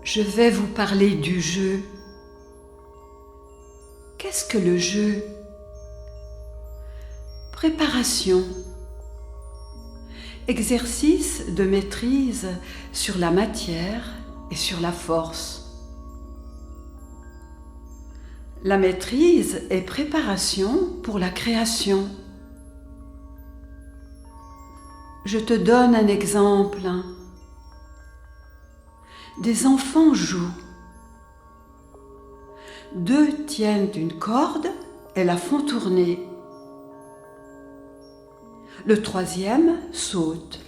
Je vais vous parler du jeu. Qu'est-ce que le jeu? Préparation. Exercice de maîtrise sur la matière et sur la force. La maîtrise est préparation pour la création. Je te donne un exemple. Des enfants jouent. Deux tiennent une corde et la font tourner. Le troisième saute.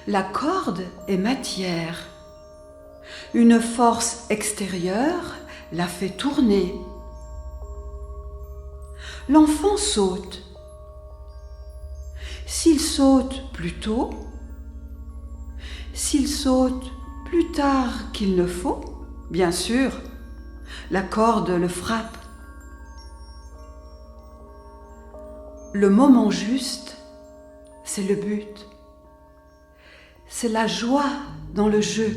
La corde est matière. Une force extérieure la fait tourner. L'enfant saute. S'il saute plus tôt, s'il saute plus tard qu'il ne faut, bien sûr, la corde le frappe. Le moment juste, c'est le but. C'est la joie dans le jeu.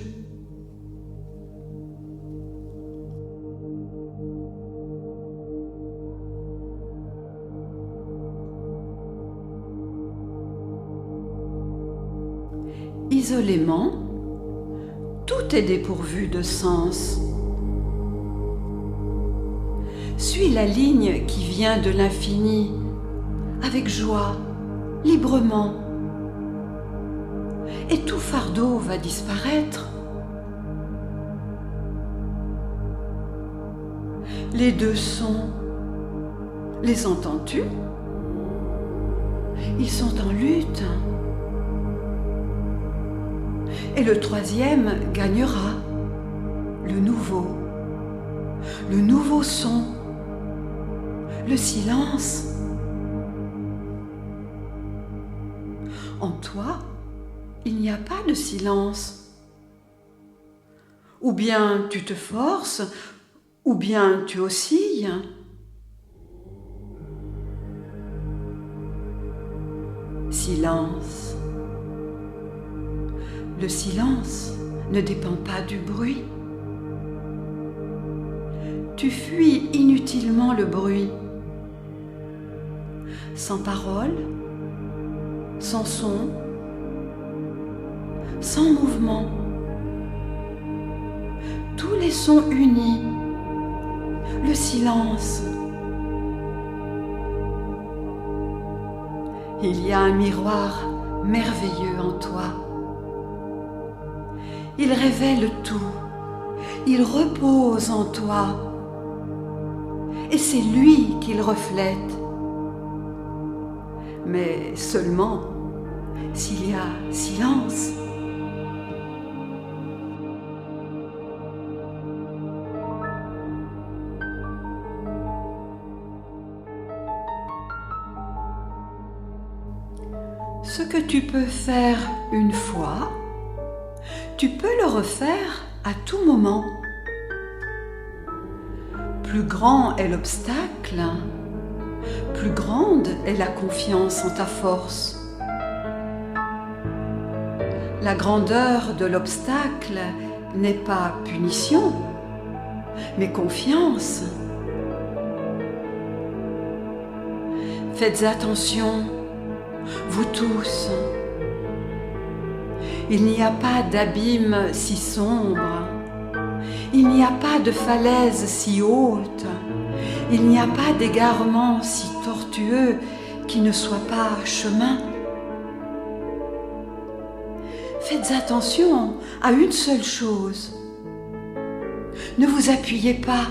Isolément, tout est dépourvu de sens. Suis la ligne qui vient de l'infini, avec joie, librement. Et tout fardeau va disparaître. Les deux sons, les entends-tu? Ils sont en lutte. Et le troisième gagnera, le nouveau son, le silence. En toi, il n'y a pas de silence. Ou bien tu te forces, ou bien tu oscilles. Silence. Le silence ne dépend pas du bruit. Tu fuis inutilement le bruit. Sans parole, sans son, sans mouvement. Tous les sons unis. Le silence. Il y a un miroir merveilleux en toi. Il révèle tout, il repose en toi, et c'est lui qu'il reflète. Mais seulement s'il y a silence. Ce que tu peux faire une fois, tu peux le refaire à tout moment. Plus grand est l'obstacle, plus grande est la confiance en ta force. La grandeur de l'obstacle n'est pas punition, mais confiance. Faites attention, vous tous. Il n'y a pas d'abîme si sombre, il n'y a pas de falaise si haute, il n'y a pas d'égarement si tortueux qui ne soit pas chemin. Faites attention à une seule chose, ne vous appuyez pas,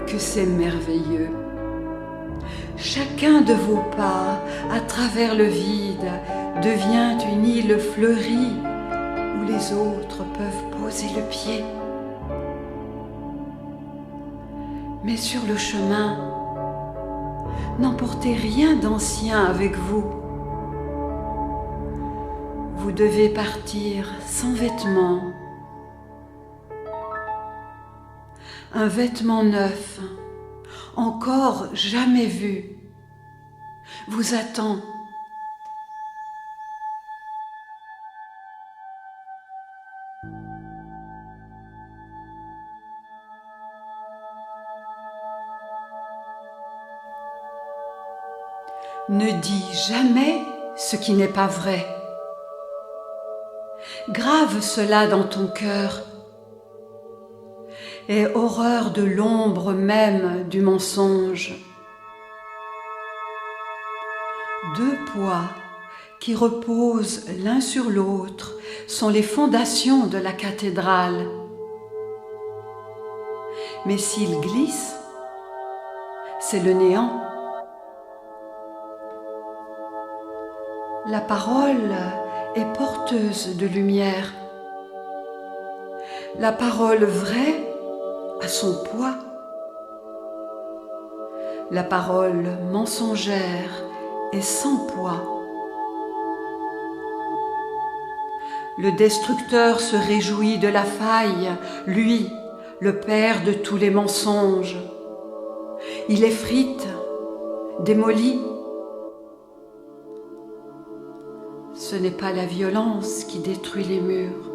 que c'est merveilleux. Chacun de vos pas à travers le vide devient une île fleurie où les autres peuvent poser le pied. Mais sur le chemin, n'emportez rien d'ancien avec vous. Vous devez partir sans vêtements. Un vêtement neuf, encore jamais vu, vous attend. Ne dis jamais ce qui n'est pas vrai. Grave cela dans ton cœur. Aie horreur de l'ombre même du mensonge. Deux poids qui reposent l'un sur l'autre sont les fondations de la cathédrale. Mais s'ils glissent, c'est le néant. La parole est porteuse de lumière. La parole vraie a son poids. La parole mensongère est sans poids. Le destructeur se réjouit de la faille, lui, le père de tous les mensonges. Il effrite, démolit. Ce n'est pas la violence qui détruit les murs,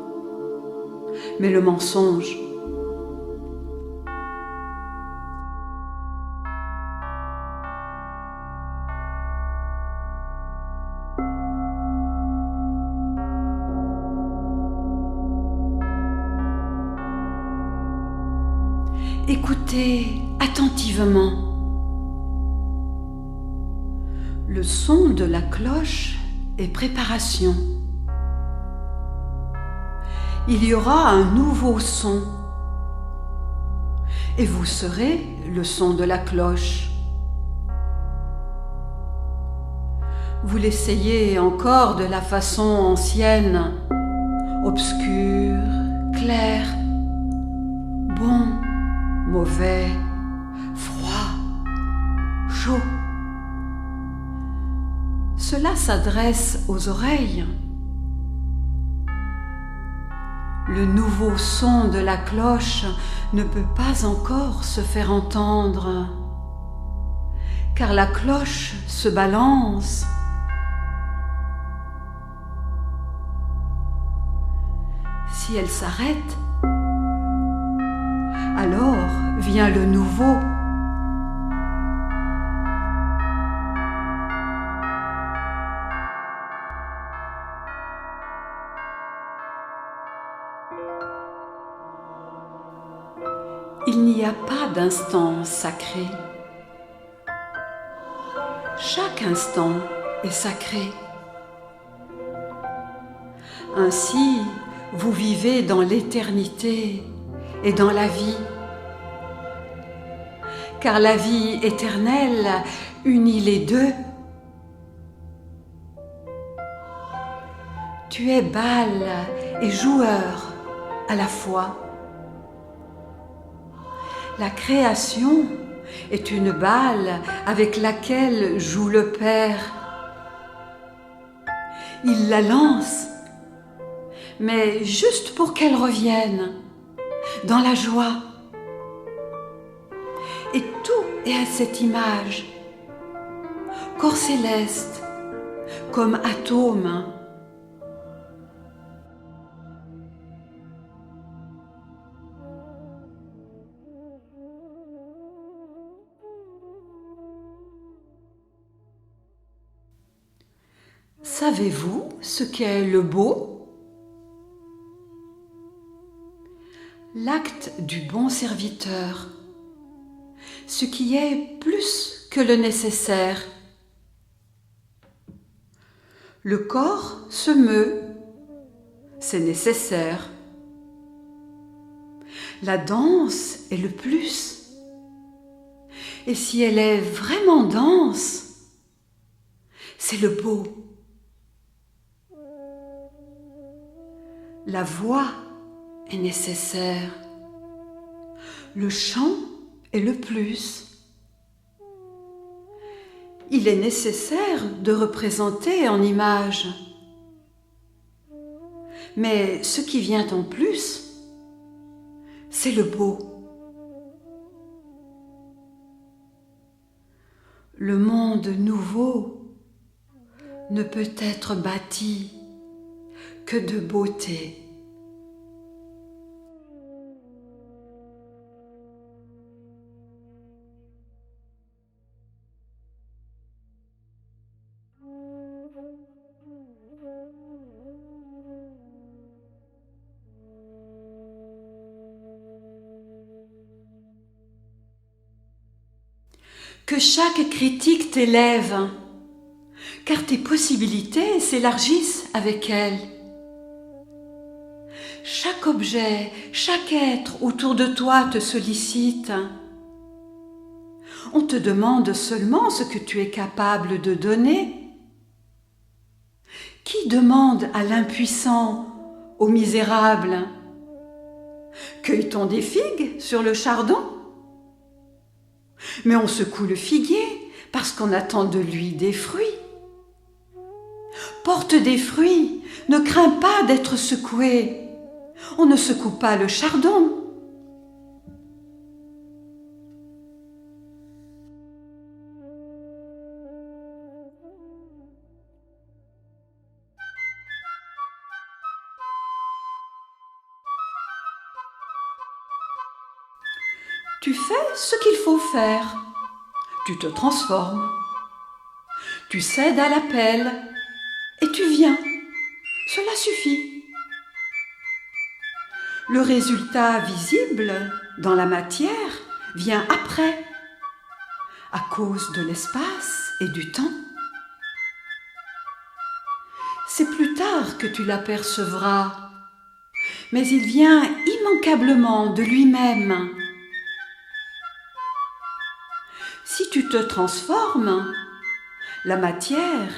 mais le mensonge. Écoutez attentivement. Le son de la cloche est préparation. Il y aura un nouveau son et vous serez le son de la cloche. Vous l'essayez encore de la façon ancienne, obscur, clair, bon, mauvais, froid, chaud. Cela s'adresse aux oreilles. Le nouveau son de la cloche ne peut pas encore se faire entendre, car la cloche se balance. Si elle s'arrête, alors vient le nouveau. Il n'y a pas d'instant sacré. Chaque instant est sacré. Ainsi, vous vivez dans l'éternité et dans la vie. Car la vie éternelle unit les deux. Tu es balle et joueur à la fois. La création est une balle avec laquelle joue le Père. Il la lance, mais juste pour qu'elle revienne, dans la joie. Et tout est à cette image, corps céleste, comme atome. Savez-vous ce qu'est le beau? L'acte du bon serviteur, ce qui est plus que le nécessaire. Le corps se meut, c'est nécessaire. La danse est le plus. Et si elle est vraiment dense, c'est le beau. La voix est nécessaire. Le chant est le plus. Il est nécessaire de représenter en image. Mais ce qui vient en plus, c'est le beau. Le monde nouveau ne peut être bâti que de beauté. Que chaque critique t'élève, car tes possibilités s'élargissent avec elle. Chaque objet, chaque être autour de toi te sollicite. On te demande seulement ce que tu es capable de donner. Qui demande à l'impuissant, au misérable: cueille-t-on des figues sur le chardon? Mais on secoue le figuier parce qu'on attend de lui des fruits. Porte des fruits, ne crains pas d'être secoué. On ne secoue pas le chardon. Tu fais ce qu'il faut faire. Tu te transformes. Tu cèdes à l'appel et tu viens. Cela suffit. Le résultat visible dans la matière vient après, à cause de l'espace et du temps. C'est plus tard que tu l'apercevras, mais il vient immanquablement de lui-même. Si tu te transformes, la matière,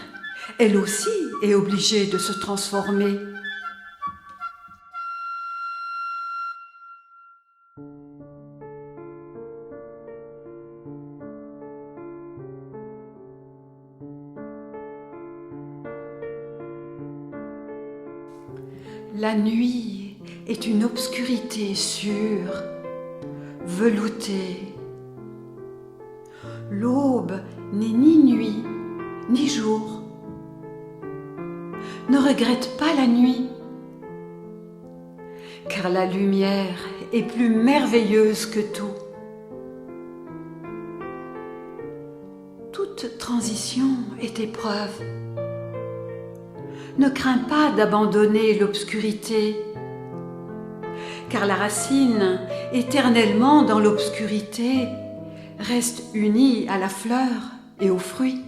elle aussi, est obligée de se transformer. La nuit est une obscurité sûre, veloutée. L'aube n'est ni nuit, ni jour. Ne regrette pas la nuit, car la lumière est plus merveilleuse que tout. Toute transition est épreuve. Ne crains pas d'abandonner l'obscurité, car la racine, éternellement dans l'obscurité, reste unie à la fleur et aux fruits.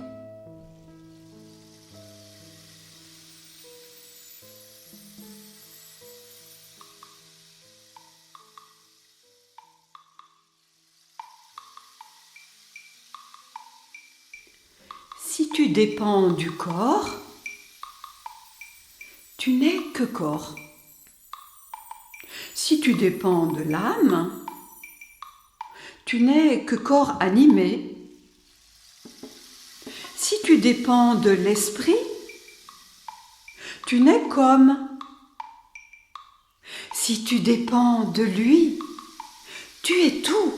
Si tu dépends du corps, tu n'es que corps. Si tu dépends de l'âme, tu n'es que corps animé. Si tu dépends de l'esprit, tu n'es qu'homme. Si tu dépends de lui, tu es tout.